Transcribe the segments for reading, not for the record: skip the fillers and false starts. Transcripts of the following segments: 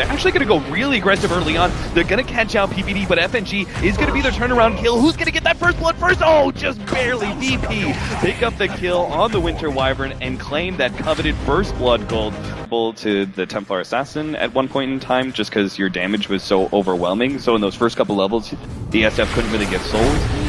They're actually going to go really aggressive early on. They're going to catch out PPD, but FNG is going to be their turnaround kill. Who's going to get that first blood first? Oh, just barely. VP pick up the kill on the Winter Wyvern and claim that coveted first blood gold to the Templar Assassin at one point in time, just because your damage was so overwhelming. So in those first couple levels, the SF couldn't really get souls.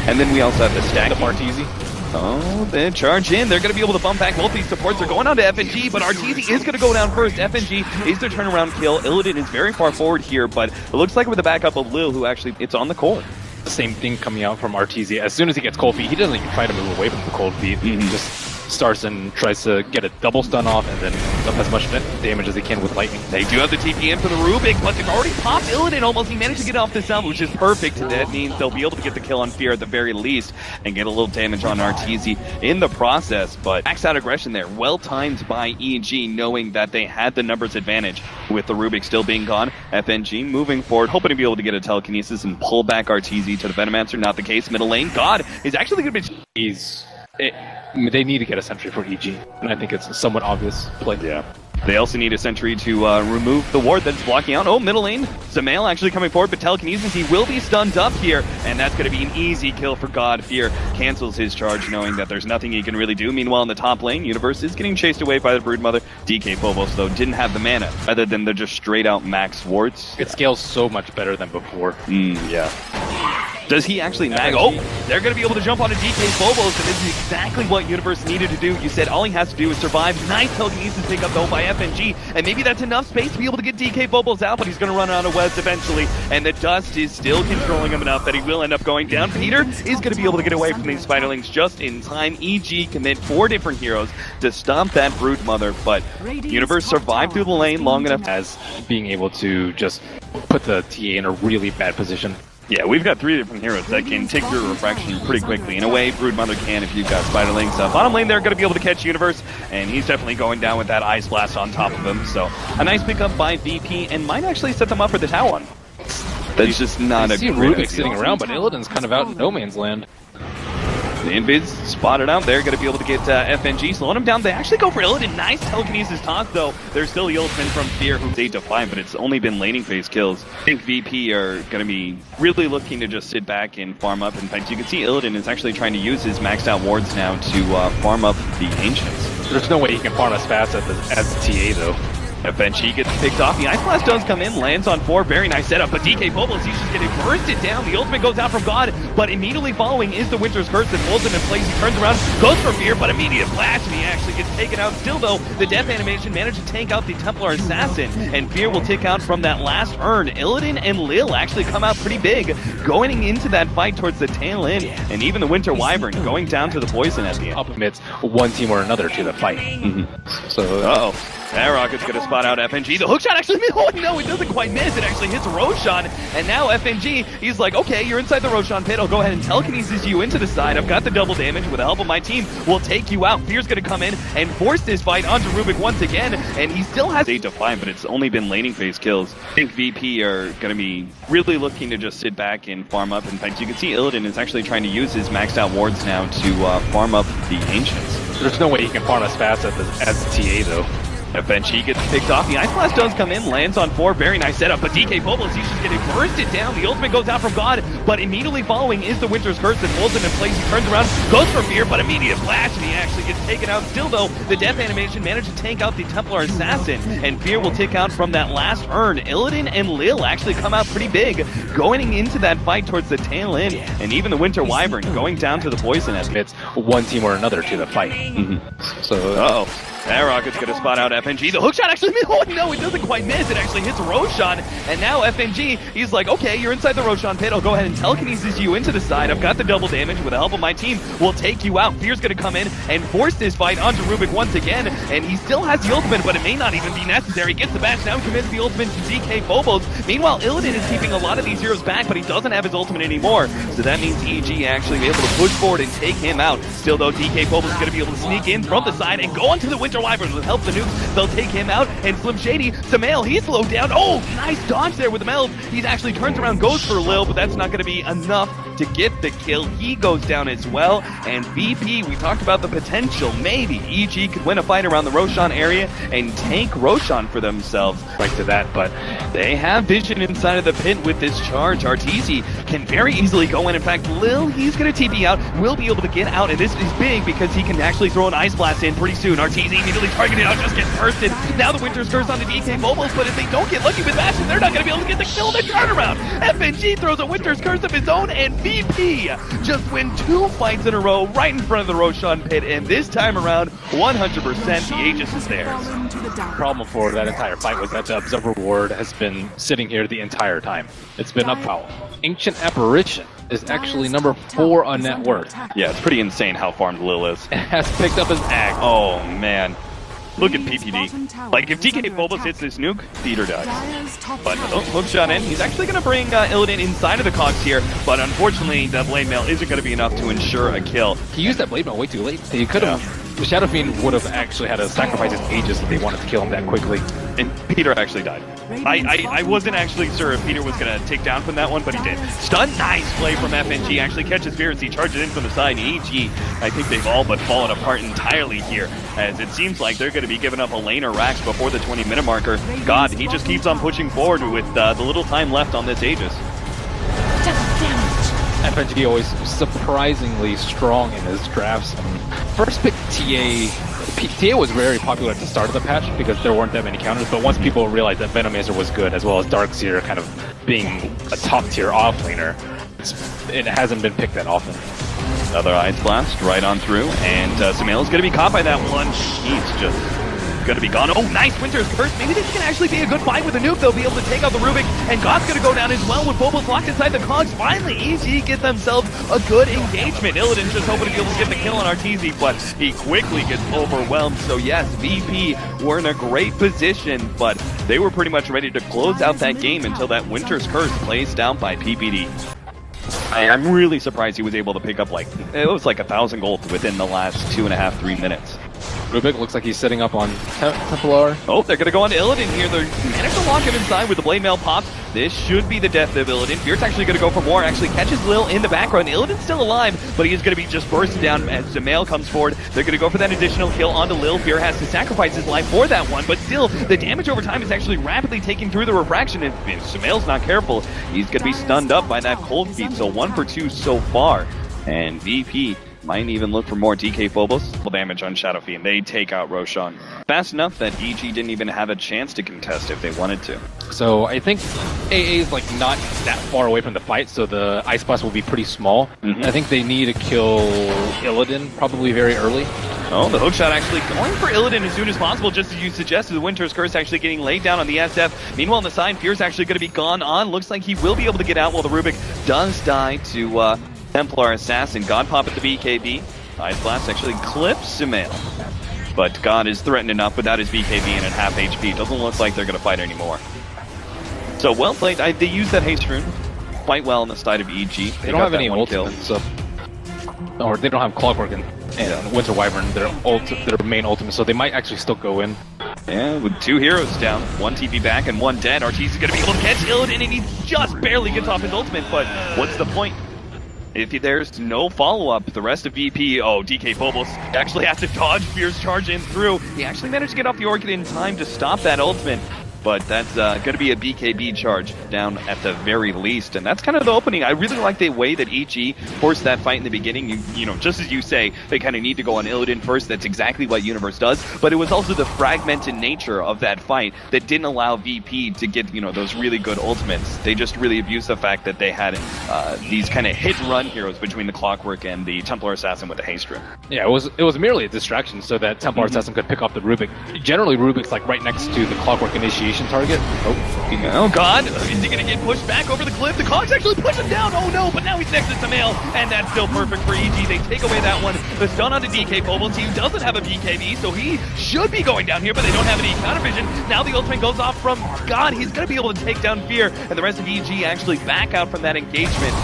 And then we also have the stack. The Martese. Oh, they charge in. They're going to be able to bump back both these supports. They're going on to FNG, but Arteezy is going to go down first. FNG is their turnaround kill. Illidan is very far forward here, but it looks like with the backup of Lil, who actually, it's on the cold. The same thing coming out from Arteezy. As soon as he gets cold feet, he doesn't even try to move away from the cold feet. He just starts and tries to get a double stun off and then dump as much damage as he can with lightning. They do have the TP in for the Rubik, but they've already popped Illidan almost. He managed to get off the sound, which is perfect. That means they'll be able to get the kill on Fear at the very least and get a little damage on Arteezy in the process. But max out aggression there, well timed by EG, knowing that they had the numbers advantage with the Rubik still being gone. FNG moving forward, hoping to be able to get a telekinesis and pull back Arteezy to the Venomancer. Not the case. Middle lane, God is actually going to be... They need to get a sentry for EG, and I think it's a somewhat obvious play. Yeah. They also need a sentry to remove the ward that's blocking out. Oh, middle lane. Zamail actually coming forward, but telekinesis, he will be stunned up here, and that's going to be an easy kill for God. Fear cancels his charge, knowing that there's nothing he can really do. Meanwhile, in the top lane, Universe is getting chased away by the Broodmother. DK Phobos, though, didn't have the mana, other than the just straight-out max wards. It scales so much better than before. Yeah. Does he actually mag? Oh, they're going to be able to jump onto DK Phobos, and this is exactly what Universe needed to do. You said all he has to do is survive. Nice telekinesis pick up, though, by FNG, and maybe that's enough space to be able to get DK Phobos out, but he's going to run out of Webs eventually, and the dust is still controlling him enough that he will end up going down. Peter is going to be able to get away from these Spiderlings just in time. EG commit 4 different heroes to stomp that Broodmother, but Universe survived through the lane long enough as being able to just put the TA in a really bad position. Yeah, we've got 3 different heroes that can take your refraction pretty quickly. In a way, Broodmother can if you've got Spiderlings. Bottom lane, they're going to be able to catch Universe, and he's definitely going down with that Ice Blast on top of him. So, a nice pickup by VP, and might actually set them up for the tower one. That's just not a great Rubik idea. sitting around, but Illidan's kind of out in no man's land. The Invids spotted out there, going to be able to get FNG, slowing him down. They actually go for Illidan. Nice telekinesis toss, though. There's still the ultimate from Fear, who's 8-5, but it's only been laning phase kills. I think VP are going to be really looking to just sit back and farm up. In fact, you can see Illidan is actually trying to use his maxed out wards now to farm up the Ancients. There's no way he can farm as fast as the TA, though. FNG gets picked off. The Ice Blast does come in, lands on 4. Very nice setup, but DK Phobos, he's just getting bursted down. The ultimate goes out from God, but immediately following is the Winter's Curse that holds him in place. He turns around, goes for Fear, but immediate flash, and he actually gets taken out. Still, though, the death animation managed to tank out the Templar Assassin, and Fear will tick out from that last urn. Illidan and Lil actually come out pretty big, going into that fight towards the tail end, and even the Winter Wyvern going down to the poison at the end. Up amidst one team or another to the fight. So, that Rocket's going to spot out FNG. The hookshot actually, oh no, it doesn't quite miss. It actually hits Roshan, and now FNG, he's like, okay, you're inside the Roshan pit. I'll go ahead and telekinesis you into the side. I've got the double damage. With the help of my team, we'll take you out. Fear's going to come in and force this fight onto Rubik once again, and he still has 8-5, but it's only been laning phase kills. I think VP are going to be really looking to just sit back and farm up. In fact, you can see Illidan is actually trying to use his maxed out wards now to farm up the Ancients. There's no way he can farm as fast as the TA, though. FNG gets picked off. The Ice Blast does come in, lands on 4. Very nice setup, but DK Phobos, he's just getting bursted down. The ultimate goes out from God, but immediately following is the Winter's Curse that holds him in place. He turns around, goes for Fear, but immediate flash, and he actually gets taken out. Still, though, the death animation managed to tank out the Templar Assassin, and Fear will tick out from that last urn. Illidan and Lil actually come out pretty big, going into that fight towards the tail end, and even the Winter Wyvern going down to the poison at the end. It's one team or another to the fight. So, that Rocket's going to spot out FNG. The hookshot actually, oh no, it doesn't quite miss. It actually hits Roshan, and now FNG, he's like, okay, you're inside the Roshan pit. I'll go ahead and telekinesis you into the side. I've got the double damage. With the help of my team, we'll take you out. Fear's going to come in and force this fight onto Rubik once again, and he still has the ultimate, but it may not even be necessary. Gets the bash down, commits the ultimate to DK Phobos. Meanwhile, Illidan is keeping a lot of these heroes back, but he doesn't have his ultimate anymore, so that means EG actually be able to push forward and take him out. Still, though, DK Phobos is going to be able to sneak in from the side and go onto the Winter Wyvern will help the nukes. They'll take him out, and Slim Shady, Sumail, he's slowed down. Oh, nice dodge there with the Meld. He actually turns around, goes for Lil, but that's not going to be enough to get the kill. He goes down as well, and VP, we talked about the potential. Maybe EG could win a fight around the Roshan area and take Roshan for themselves. Right to that, but they have vision inside of the pit with this charge. Arteezy can very easily go in. In fact, Lil, he's going to TP out, will be able to get out, and this is big because he can actually throw an Ice Blast in pretty soon. Arteezy immediately targeted out, just gets bursted. Now the Winter's Curse on the DK Mobiles, but if they don't get lucky with Bastion, they're not going to be able to get the kill in the turnaround. FNG throws a Winter's Curse of his own, and VP just win 2 fights in a row right in front of the Roshan pit, and this time around, 100% the Aegis is theirs. The problem for that entire fight was that the Observer Ward has been sitting here the entire time. It's been up foul. Ancient Apparition is actually number 4 on net worth. Yeah, it's pretty insane how farmed Lil is. It has picked up his ag. Oh, man. Look at PPD. Like, if DK Phobos hits this nuke, Theater dies. But hook shot in. He's actually going to bring Illidan inside of the cogs here, but unfortunately, the Blade Mail isn't going to be enough to ensure a kill. He used that Blade Mail way too late. He could have... The Shadow Fiend would have actually had to sacrifice his Aegis if they wanted to kill him that quickly. And Peter actually died. I wasn't actually sure if Peter was going to take down from that one, but he did. Stun, nice play from FNG. Actually catches Fear as he charges in from the side. EG, I think they've all but fallen apart entirely here, as it seems like they're going to be giving up a laner Rax before the 20-minute marker. God, he just keeps on pushing forward with the little time left on this Aegis. FNG always surprisingly strong in his drafts. First pick TA was very popular at the start of the patch because there weren't that many counters, but once people realized that Venomazer was good, as well as Darkseer kind of being a top tier off laner, it hasn't been picked that often. Another Ice Blast right on through, and Sumail's going to be caught by that one. He's just going to be gone. Oh, nice Winter's Curse. Maybe this can actually be a good fight with the nuke. They'll be able to take out the Rubik, and God's going to go down as well with Phobos locked inside the cogs. Finally, EG get themselves a good engagement. Illidan's just hoping to be able to get the kill on Arteezy, but he quickly gets overwhelmed. So yes, VP were in a great position, but they were pretty much ready to close out that game until that Winter's Curse plays down by PPD. I'm really surprised he was able to pick up it was like 1,000 gold within the last 2.5, 3 minutes. Rubik looks like he's setting up on Templar. Oh, they're going to go on to Illidan here. They managed to lock him inside with the Blade Mail pops. This should be the death of Illidan. Fierce actually going to go for more. Actually catches Lil in the background. Illidan's still alive, but he is going to be just bursted down as the Mail comes forward. They're going to go for that additional kill onto Lil. Fear has to sacrifice his life for that one, but still, the damage over time is actually rapidly taking through the refraction. If Sumail's not careful, he's going to be stunned up by that cold feet. So 1 for 2 so far. And VP might even look for more DK Phobos. Damage on Shadow Fiend. They take out Roshan fast enough that EG didn't even have a chance to contest if they wanted to. So I think AA is not that far away from the fight, so the Ice Blast will be pretty small. I think they need to kill Illidan probably very early. Oh, the hookshot actually going for Illidan as soon as possible, just as you suggested. The Winter's Curse actually getting laid down on the SF. Meanwhile, on the side, Fear's actually going to be gone on. Looks like he will be able to get out while the Rubik does die to Templar Assassin. God pop at the BKB. Ice Blast actually clips Sumail. But God is threatened enough without his BKB and at half HP. Doesn't look like they're going to fight anymore. So well played. They used that haste rune quite well on the side of EG. They don't have any ultimates, so... Or they don't have Clockwork and Winter Wyvern, their main ultimate, so they might actually still go in. Yeah, with 2 heroes down, 1 TP back and 1 dead. Arteezy is going to be able to catch Illidan, and he just barely gets off his ultimate, but what's the point? If there's no follow-up, the rest of VP, DK Phobos actually has to dodge Fear's charge in through. He actually managed to get off the Orchid in time to stop that ultimate. But that's going to be a BKB charge down at the very least. And that's kind of the opening. I really like the way that EG forced that fight in the beginning. You know, just as you say, they kind of need to go on Illidan first. That's exactly what Universe does. But it was also the fragmented nature of that fight that didn't allow VP to get, those really good ultimates. They just really abused the fact that they had these kind of hit-and-run heroes between the Clockwork and the Templar Assassin with the haste rune. Yeah, it was merely a distraction so that Templar Assassin could pick up the Rubik. Generally, Rubik's right next to the Clockwork initiation target. Oh God, is he gonna get pushed back over the cliff? The cogs actually push him down. Oh no, but now he's next to Sumail, and that's still perfect for EG. They take away that one. The stun onto DK Phobos. He doesn't have a BKB, so he should be going down here, but they don't have any counter vision. Now the ultimate goes off from God. He's gonna be able to take down Fear, and the rest of EG actually back out from that engagement.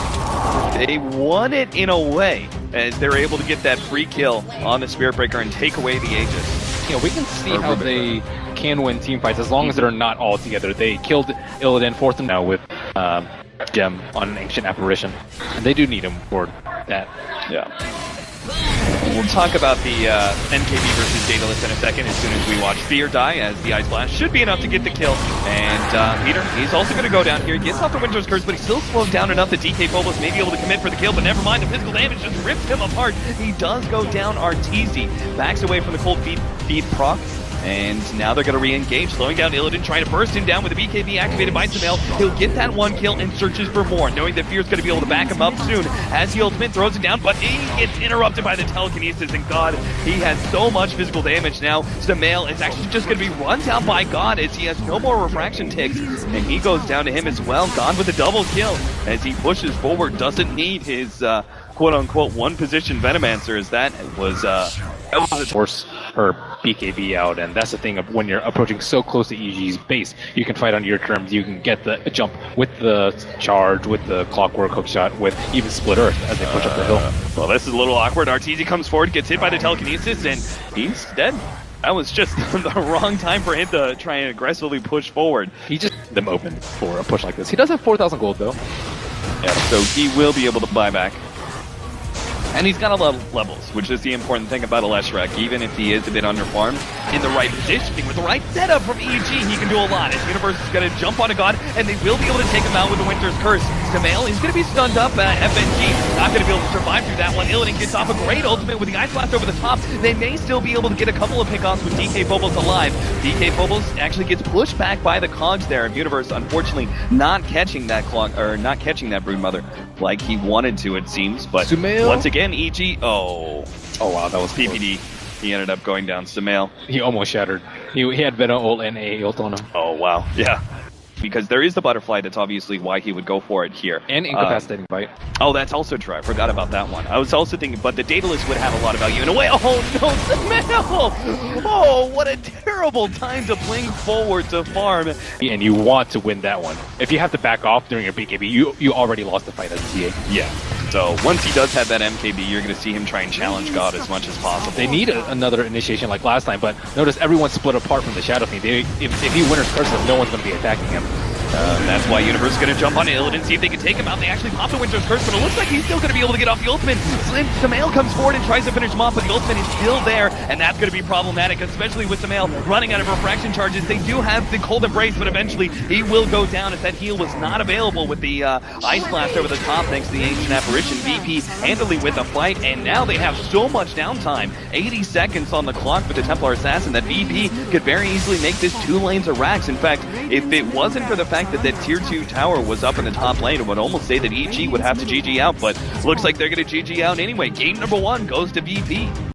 They won it in a way, as they're able to get that free kill on the Spirit Breaker and take away the Aegis. we can see how they can win team fights as long as they're not all together. They killed Illidan, forced him now with Gem on an Ancient Apparition. And they do need him for that. Yeah. We'll talk about the NKB versus Daedalus in a second as soon as we watch Fear die, as the Ice Blast should be enough to get the kill. And Peter, he's also going to go down here. He gets off the Winter's Curse, but he's still slowed down enough that DK Phobos may be able to commit for the kill, but never mind, the physical damage just rips him apart. He does go down. Arteezy backs away from the cold feed proc. And now they're going to re-engage, slowing down Illidan, trying to burst him down with a BKB activated by Sumail. He'll get that one kill and searches for more, knowing that Fear's going to be able to back him up soon as the ultimate throws it down, but he gets interrupted by the telekinesis, and God, he has so much physical damage now. Sumail is actually just going to be run down by God as he has no more refraction ticks, and he goes down to him as well. God with a double kill as he pushes forward, doesn't need his quote-unquote one-position Venomancer, as that was force her BKB out, and that's the thing of when you're approaching so close to EG's base, you can fight on your terms. You can get the jump with the charge, with the clockwork hookshot, with even Split Earth as they push up the hill. Well, this is a little awkward. Arteezy comes forward, gets hit by the telekinesis, and he's dead. That was just the wrong time for him to try and aggressively push forward. He just them open for a push like this. He does have 4,000 gold though. Yeah, so he will be able to buy back. And he's got a lot of levels, which is the important thing about Aleshrek. Even if he is a bit underfarmed, in the right positioning, with the right setup from EG, he can do a lot. His Universe is going to jump on a God, and they will be able to take him out with the Winter's Curse. Sumail, he's going to be stunned up. FNG not going to be able to survive through that one. Illidan gets off a great ultimate with the Ice Blast over the top. They may still be able to get a couple of pickoffs with DK Phobos alive. DK Phobos actually gets pushed back by the cogs there. Universe, unfortunately, not catching that Broodmother like he wanted to, it seems. But Sumail. Once again, EG. Oh wow, that was PPD. Close. He ended up going down. Sumail. He almost shattered. He had Venom ult and AA ult on him. Oh wow, yeah. Because there is the butterfly, that's obviously why he would go for it here. And incapacitating bite. Oh, that's also true. I forgot about that one. I was also thinking, but the Daedalus would have a lot of value in a way. Oh no, Sumail! Oh, what a terrible time to blink forward to farm. And you want to win that one. If you have to back off during your BKB, you already lost the fight as a TA. Yeah. So once he does have that MKB, you're going to see him try and challenge God as much as possible. They need another initiation like last time, but notice everyone's split apart from the Shadow Fiend. If he Winter's Curse him, no one's going to be attacking him. That's why Universe is going to jump on Illidan, see if they can take him out. They actually pop the Winter's Curse, but it looks like he's still going to be able to get off the ultimate. Sumail comes forward and tries to finish him off, but the ultimate is still there, and that's going to be problematic, especially with Sumail running out of refraction charges. They do have the Cold Embrace, but eventually he will go down as that heal was not available with the Ice Blast over the top thanks to the Ancient Apparition. VP handily with the fight, and now they have so much downtime. 80 seconds on the clock with the Templar Assassin that VP could very easily make this 2 lanes of racks. In fact, if it wasn't for the fact that tier 2 tower was up in the top lane, it would almost say that EG would have to GG out, but looks like they're going to GG out anyway. Game number 1 goes to VP.